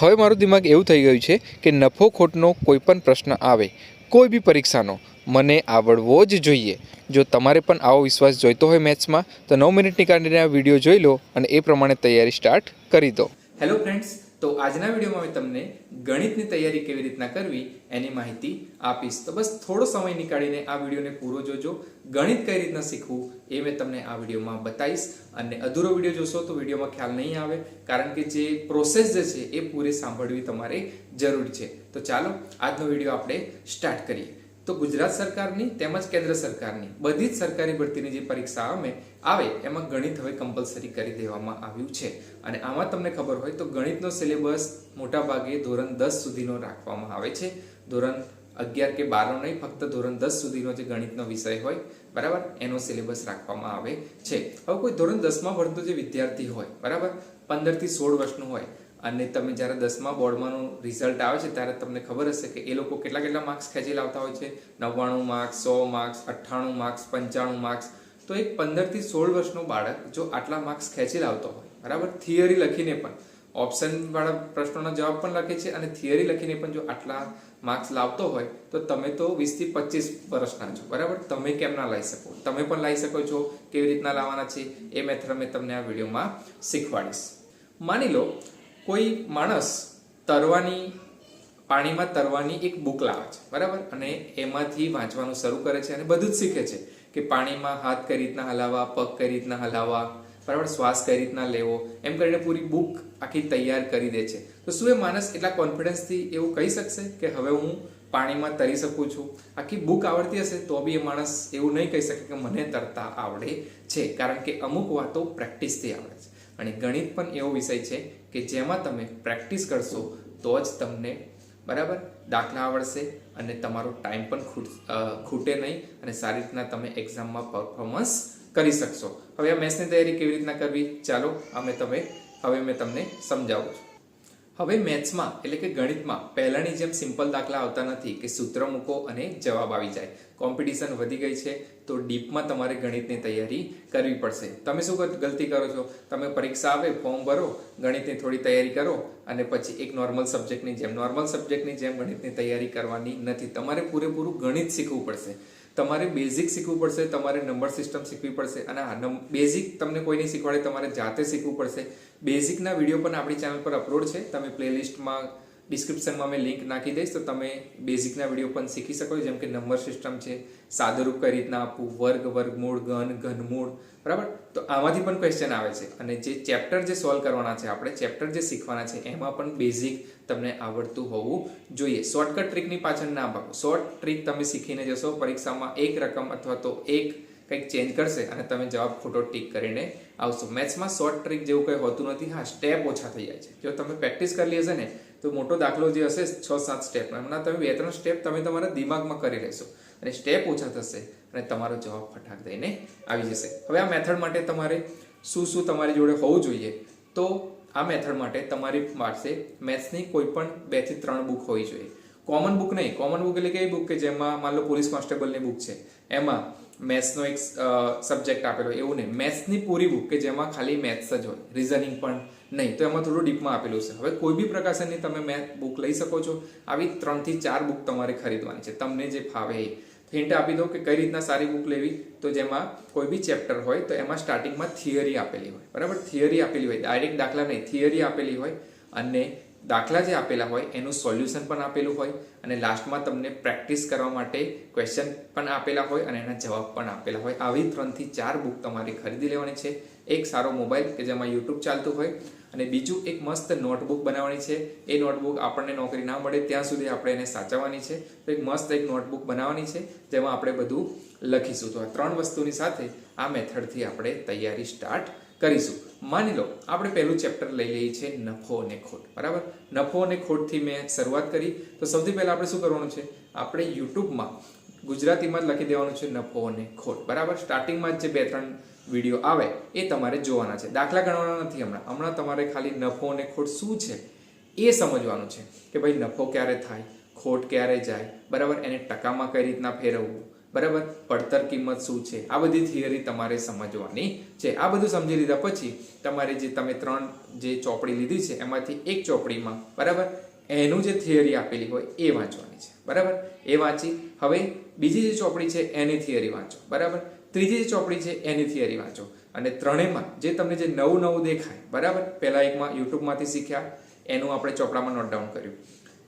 હવે મારું દિમાગ એવું થઈ ગયું છે કે નફો ખોટનો કોઈ પણ પ્રશ્ન આવે કોઈ બી પરીક્ષાનો મને આવડવો જ જોઈએ. જો તમારે પણ આવો વિશ્વાસ જોઈતો હોય મેથ્સમાં તો 9 મિનિટની કાઢીને આ વિડીયો જોઈ લો અને એ પ્રમાણે તૈયારી સ્ટાર્ટ કરી દો. હેલો ફ્રેન્ડ્સ, તો આજના વિડીયોમાં મેં તમને ગણિતની તૈયારી કેવી રીતના કરવી એની માહિતી આપીશ. તો બસ થોડો સમય નીકાળીને આ વિડીયોને પૂરો જોજો. ગણિત કઈ રીતના શીખવું એ મેં તમને આ વિડીયોમાં બતાવીશ. અને અધૂરો વિડીયો જોશો તો વિડીયોમાં ખ્યાલ નહીં આવે, કારણ કે જે પ્રોસેસ જે છે એ પૂરી સાંભળવી તમારે જરૂરી છે. તો ચાલો આજનો વિડીયો આપણે સ્ટાર્ટ કરીએ. તો ગુજરાત સરકારની તેમજ કેન્દ્ર સરકારની બધી જ સરકારી ભરતીની જે પરીક્ષા આવે એમાં ગણિત હવે કમ્પલસરી કરી દેવામાં આવ્યું છે. અને આમાં તમને ખબર હોય તો ગણિતનો સિલેબસ મોટા ભાગે ધોરણ 10 સુધીનો રાખવામાં આવે છે. ધોરણ 11 કે 12 નહીં, ફક્ત ધોરણ 10 સુધીનો જે ગણિતનો વિષય હોય, બરાબર, એનો સિલેબસ રાખવામાં આવે છે. હવે કોઈ ધોરણ 10માં ભણતો જે વિદ્યાર્થી હોય, બરાબર, 15 થી 16 વર્ષનું હોય, અને તમે જ્યારે 10મા બોર્ડમાંનું રિઝલ્ટ આવે છે ત્યારે તમને ખબર હશે કે એ લોકો કેટલા માર્ક્સ ખેંચી લાવતા હોય છે. 99 માર્ક્સ, 100 માર્ક્સ, 98 માર્ક્સ, 95 માર્ક્સ. તો એક 15 થી 16 વર્ષનું બાળક જો આટલા માર્ક્સ ખેંચી લાવતો હોય, બરાબર, થિયરી લખીને પણ, ઓપ્શન વાળા પ્રશ્નોના જવાબ પણ લખે છે અને થિયરી લખીને પણ જો આટલા માર્ક્સ લાવતો હોય તો તમે તો 20 થી 25 વર્ષના છો, બરાબર. તમે કેમ ના લાવી શકો? તમે પણ લાવી શકો છો. કેવી રીતના લાવવાના છે એ મેથડ મેં તમને આ વિડીયોમાં શીખવાડીશ. માની લો કોઈ માણસ પાણીમાં તરવાની એક બુક લાવે છે, બરાબર, અને એમાંથી વાંચવાનું શરૂ કરે છે અને બધું જ શીખે છે કે પાણીમાં હાથ કઈ રીતના હલાવવા, પગ કઈ રીતના હલાવવા, બરાબર, શ્વાસ કઈ રીતના લેવો, એમ કરીને પૂરી બુક આખી તૈયાર કરી દે છે. તો શું એ માણસ એટલા કોન્ફિડન્સથી એવું કહી શકશે કે હવે હું પાણીમાં તરી શકું છું? આખી બુક આવડતી હશે તો બી એ માણસ એવું નહીં કહી શકે કે મને તરતા આવડે છે, કારણ કે અમુક વાતો પ્રેક્ટિસથી આવડે છે. અને ગણિત પણ એવો વિષય છે કે જેમાં તમે પ્રેક્ટિસ કરશો તો જ તમને, બરાબર, દાખલા આવડશે અને તમારો ટાઈમ પણ ખૂટે નહીં અને સારી રીતના તમે એક્ઝામમાં પરફોર્મન્સ કરી શકશો. હવે આ મેથ્સની તૈયારી કેવી રીતના કરવી, ચાલો હવે મેં તમને સમજાવું છું. હવે મેથ્સમાં એટલે કે ગણિતમાં પહેલાની જેમ સિમ્પલ દાખલા આવતા નથી કે સૂત્ર મૂકો અને જવાબ આવી જાય. કોમ્પિટિશન વધી ગઈ છે, તો ડીપમાં તમારે ગણિતની તૈયારી કરવી પડશે. તમે શું ગલતી કરો છો? તમે પરીક્ષા આવે, ફોર્મ ભરો, ગણિતની થોડી તૈયારી કરો અને પછી એક નોર્મલ સબ્જેક્ટની જેમ ગણિતની તૈયારી કરવાની નથી. તમારે પૂરેપૂરું ગણિત શીખવું પડશે. તમારે બેઝિક શીખવું પડશે, તમારે નંબર સિસ્ટમ શીખવી પડશે. અને બેઝિક તમને કોઈ નહીં શીખવાડે, તમારે જાતે શીખવું પડશે. બેઝિકના વિડીયો પણ આપણી ચેનલ પર અપલોડ છે. તમે પ્લેલિસ્ટમાં, ડિસ્ક્રિપ્શનમાં મેં લિંક નાખી દઈશ, તો તમે બેઝિકના વિડીયો પણ શીખી શકો છો. જેમ કે નંબર સિસ્ટમ છે, સાદુરૂપ કઈ રીતના આપવું, વર્ગ, વર્ગમૂળ, ઘનમૂળ, બરાબર. તો આમાંથી પણ ક્વેશ્ચન આવે છે. અને જે ચેપ્ટર જે સોલ્વ કરવાના છે, આપણે ચેપ્ટર જે શીખવાના છે, એમાં પણ બેઝિક તમને આવડતું હોવું જોઈએ. શોર્ટકટ ટ્રીકની પાછળ ના ભાગો. શોર્ટ ટ્રીક તમે શીખીને જશો, પરીક્ષામાં એક રકમ અથવા તો એક કંઈક ચેન્જ કરશે અને તમે જવાબ ખોટો ટીક કરીને આવશો. મેથ્સમાં શોર્ટ ટ્રીક જેવું કંઈ હોતું નથી. હા, સ્ટેપ ઓછા થઈ જાય છે. જો તમે પ્રેક્ટિસ કરી હશે ને તો મોટો દાખલો જે હશે 6-7 સ્ટેપનો, એમના તમે 2-3 સ્ટેપ તમે તમારા દિમાગમાં કરી લેશો અને સ્ટેપ ઓછા થશે અને તમારો જવાબ ફટાક દઈને આવી જશે. હવે આ મેથડ માટે તમારે શું તમારી જોડે હોવું જોઈએ? તો આ મેથડ માટે તમારી પાસે મેથ્સની કોઈ પણ 2 થી 3 બુક હોવી જોઈએ. કોમન બુક નહીં. કોમન બુક એટલે કેવી બુક કે જેમાં માન લો પોલીસ કોન્સ્ટેબલની બુક છે, એમાં મેથ્સનો એક સબ્જેક્ટ આપેલો, એવું નહીં. મેથ્સની પૂરી બુક કે જેમાં ખાલી મેથ્સ જ હોય, રીઝનિંગ પણ નહીં, તો એમાં થોડું ડીપમાં આપેલું છે. હવે કોઈ બી પ્રકાશનની તમે મેથ બુક લઈ શકો છો. આવી 3 થી 4 બુક તમારે ખરીદવાની છે, તમને જે ફાવે એ. હિન્ટ આપી દો કે કઈ રીતના સારી બુક લેવી. તો જેમાં કોઈ બી ચેપ્ટર હોય તો એમાં સ્ટાર્ટિંગમાં થિયરી આપેલી હોય, બરાબર, થિયરી આપેલી હોય, ડાયરેક્ટ દાખલા નહીં, થિયરી આપેલી હોય, અને દાખલા જે આપેલા હોય એનું સોલ્યુશન પણ આપેલું હોય, અને લાસ્ટમાં તમને પ્રેક્ટિસ કરવા માટે ક્વેશ્ચન પણ આપેલા હોય અને એના જવાબ પણ આપેલા હોય. આવી 3 થી 4 બુક તમારે ખરીદી લેવાની છે. એક સારો મોબાઈલ કે જેમાં યુટ્યુબ ચાલતું હોય, અને બીજું એક મસ્ત નોટબુક બનાવવાની છે. એ નોટબુક આપણને નોકરી ના મળે ત્યાં સુધી આપણે એને સાચવવાની છે. તો એક મસ્ત નોટબુક બનાવવાની છે જેમાં આપણે બધું લખીશું. તો આ 3 વસ્તુની સાથે આ મેથડથી આપણે તૈયારી સ્ટાર્ટ કરીશું. માની લો આપણે પહેલું ચેપ્ટર લઈ લઈએ છીએ નફો અને ખોટ, બરાબર. નફો અને ખોટથી મેં શરૂઆત કરી. તો સૌથી પહેલા આપણે શું કરવાનું છે? આપણે યુટ્યુબમાં ગુજરાતીમાં જ લખી દેવાનું છે નફો અને ખોટ, બરાબર. સ્ટાર્ટિંગમાં જ જે 2-3 વિડીયો આવે એ તમારે જોવાના છે. દાખલા ગણવાના નથી. હમણાં તમારે ખાલી નફો અને ખોટ શું છે એ સમજવાનું છે કે ભાઈ નફો ક્યારે થાય, ખોટ ક્યારે જાય, બરાબર, એને ટકામાં કઈ રીતના ફેરવવું, બરાબર, પડતર કિંમત શું છે, આ બધી થિયરી તમારે સમજવાની છે. આ બધું સમજી લીધા પછી તમારે જે તમે 3 જે ચોપડી લીધી છે એમાંથી એક ચોપડીમાં બરાબર એનું જે થિયરી આપેલી હોય એ વાંચવાની છે બરાબર. એ વાંચી હવે બીજી જે ચોપડી છે એની થિયરી વાંચો બરાબર. ત્રીજી જે ચોપડી છે એની થિયરી વાંચો અને ત્રણેયમાં જે તમને જે નવું નવું દેખાય બરાબર. પહેલા એકમાં યુટ્યુબમાંથી શીખ્યા એનું આપણે ચોપડામાં નોટ ડાઉન કર્યું.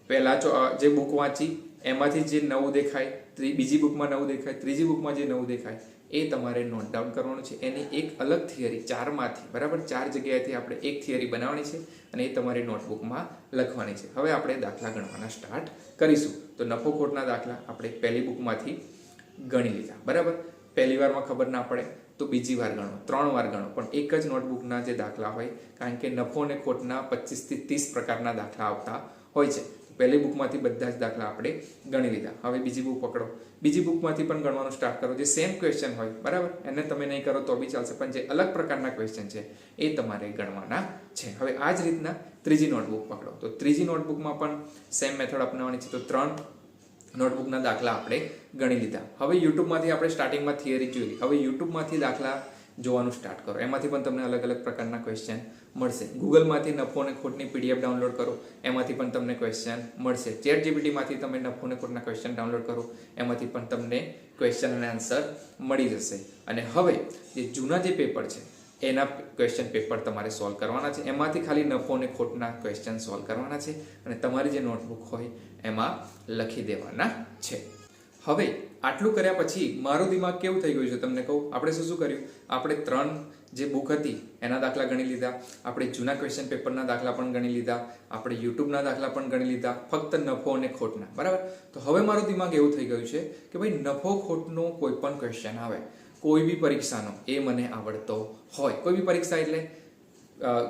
પહેલા જે બુક વાંચી એમાંથી જે નવું દેખાય, બીજી બુકમાં નવું દેખાય, ત્રીજી બુકમાં જે નવું દેખાય એ તમારે નોટ ડાઉન કરવાનું છે. એની એક અલગ થિયરી ચારમાંથી બરાબર 4 જગ્યાએથી આપણે એક થિયરી બનાવવાની છે અને એ તમારી નોટબુકમાં લખવાની છે. હવે આપણે દાખલા ગણવાના સ્ટાર્ટ કરીશું. તો નફો ખોટના દાખલા આપણે પહેલી બુકમાંથી ગણી લીધા બરાબર. પહેલી વારમાં ખબર ના પડે તો બીજી વાર ગણો, 3 વાર ગણો, પણ એક જ નોટબુકના જે દાખલા હોય, કારણ કે નફો અને ખોટના 25 થી 30 પ્રકારના દાખલા આવતા હોય છે. પહેલી બુકમાંથી બધા જ દાખલા આપણે ગણી લીધા. હવે બીજી બુક પકડો, બીજી બુકમાંથી પણ ગણવાનું સ્ટાર્ટ કરો. જે સેમ ક્વેશ્ચન હોય બરાબર એને તમે નહીં કરો તો બી ચાલશે, પણ જે અલગ પ્રકારના ક્વેશ્ચન છે એ તમારે ગણવાના છે. હવે આ જ રીતના ત્રીજી નોટબુક પકડો. તો ત્રીજી નોટબુકમાં પણ સેમ મેથડ અપનાવવાની છે. તો 3 નોટબુકના દાખલા આપણે ગણી લીધા. હવે યુટ્યુબમાંથી આપણે સ્ટાર્ટિંગમાં થિયરી જોઈ. હવે યુટ્યુબમાંથી દાખલા જોવાનું સ્ટાર્ટ કરો. એમાંથી પણ તમને અલગ અલગ પ્રકારના ક્વેશ્ચન મળશે. ગૂગલમાંથી નફો અને ખોટની PDF ડાઉનલોડ કરો, એમાંથી પણ તમને ક્વેશ્ચન મળશે. ChatGPTમાંથી તમે નફો અને ખોટના ક્વેશ્ચન ડાઉનલોડ કરો, એમાંથી પણ તમને ક્વેશ્ચન અને આન્સર મળી જશે. અને હવે જે જૂના જે પેપર છે એના ક્વેશ્ચન પેપર તમારે સોલ્વ કરવાના છે. એમાંથી ખાલી નફો અને ખોટના ક્વેશ્ચન સોલ્વ કરવાના છે અને તમારી જે નોટબુક હોય એમાં લખી દેવાના છે. હવે આટલું કર્યા પછી મારું દિમાગ કેવું થઈ ગયું છે તમને કહું. આપણે શું કર્યું? આપણે 3 જે બુક હતી એના દાખલા ગણી લીધા, આપણે જૂના ક્વેશ્ચન પેપરના દાખલા પણ ગણી લીધા, આપણે યુટ્યુબના દાખલા પણ ગણી લીધા, ફક્ત નફો અને ખોટના બરાબર. તો હવે મારું દિમાગ એવું થઈ ગયું છે કે ભાઈ નફો ખોટનો કોઈ પણ ક્વેશ્ચન આવે કોઈ બી પરીક્ષાનો એ મને આવડતો હોય. કોઈ બી પરીક્ષા એટલે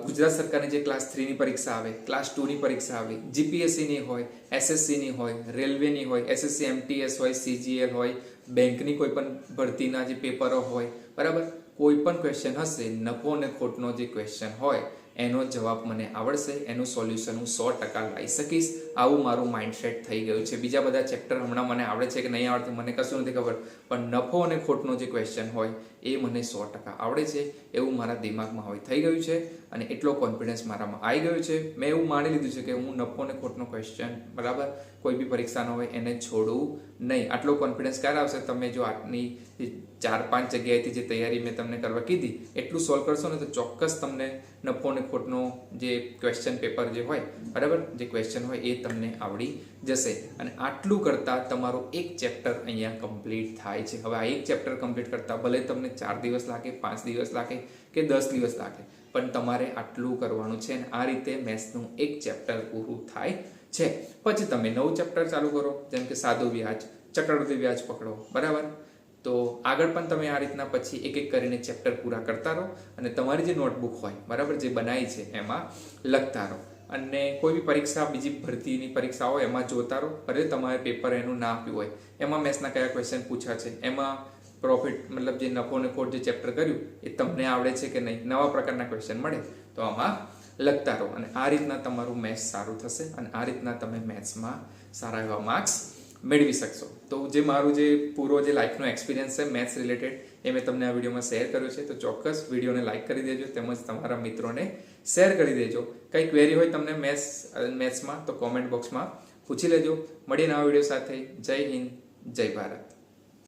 ગુજરાત સરકારની જે ક્લાસ 3 ની પરીક્ષા આવે, ક્લાસ 2 ની પરીક્ષા આવે, GPSC ની હોય, SSC ની હોય, રેલવેની હોય, SSC MTS હોય, CGL હોય, બેંકની કોઈ પણ ભરતીના જે પેપરો હોય બરાબર. કોઈ પણ ક્વેશ્ચન હશે, નફો અને ખોટનો જે ક્વેશ્ચન હોય એનો જવાબ મને આવડશે, એનું સોલ્યુશન હું 100% લાવી શકીશ. આવું મારું માઇન્ડસેટ થઈ ગયું છે. બીજા બધા ચેપ્ટર હમણાં મને આવડે છે કે નહીં આવડતું મને કશું નથી ખબર, પણ નફો અને ખોટનો જે ક્વેશ્ચન હોય એ મને 100% આવડે છે એવું મારા દિમાગમાં હવે થઈ ગયું છે અને એટલો કોન્ફિડન્સ મારામાં આવી ગયો છે. મેં એવું માની લીધું છે કે હું નફો અને ખોટનો ક્વેશ્ચન બરાબર કોઈ બી પરીક્ષાનો હોય એને છોડું નહીં. આટલો કોન્ફિડન્સ ક્યારે આવશે? તમે જો આટલી 4-5 જગ્યાએથી જે તૈયારી મેં તમને કરવા કીધી એટલું સોલ્વ કરશો ને તો ચોક્કસ તમને નફો અને ખોટનો જે ક્વેશ્ચન પેપર જે હોય બરાબર, જે ક્વેશ્ચન હોય એ તમને આવડી જશે. અને આટલું કરતાં તમારું એક ચેપ્ટર અહીંયા કમ્પ્લીટ થાય છે. હવે આ એક ચેપ્ટર કમ્પ્લીટ કરતાં ભલે તમને 4 દિવસ લાગે, 5 દિવસ લાગે કે 10 દિવસ લાગે, પણ તમારે આટલું કરવાનું છે. અને આ રીતે મેથ્સનું એક ચેપ્ટર પૂરું થાય છે. પછી તમે નવું ચેપ્ટર ચાલુ કરો, જેમ કે સાદું વ્યાજ, ચક્રવૃદ્ધિ વ્યાજ પકડો બરાબર. તો આગળ પણ તમે આ રીતના પછી એક એક કરીને ચેપ્ટર પૂરા કરતા રહો અને તમારી જે નોટબુક હોય બરાબર જે બનાવી છે એમાં લખતા રહો. અને કોઈ બી પરીક્ષા, બીજી ભરતીની પરીક્ષા હોય એમાં જોતા રહો. ભલે તમારે પેપર એનું ના આપ્યું હોય, એમાં મેથ્સના કયા ક્વેશ્ચન પૂછ્યા છે, એમાં પ્રોફિટ મતલબ જે નફો અને ખોટ જે ચેપ્ટર કર્યું એ તમને આવડે છે કે નહીં, નવા પ્રકારના ક્વેશ્ચન મળે તો આમાં લખતા રહો. અને આ રીતના તમારું મેથ્સ સારું થશે અને આ રીતના તમે મેથ્સમાં સારા એવા માર્ક્સ મેળવી શકશો. તો જે મારું જે પૂરો જે લાઈફનો એક્સપિરિયન્સ છે મેથ્સ રિલેટેડ એ મેં તમને આ વિડીયોમાં શેર કર્યો છે. તો ચોક્કસ વિડીયોને લાઈક કરી દેજો, તેમજ તમારા મિત્રોને શેર કરી દેજો. કંઈ ક્વેરી હોય તમને મેથ્સમાં તો કોમેન્ટ બોક્સમાં પૂછી લેજો. મળીને આ વિડીયો સાથે. જય હિન્દ, જય ભારત.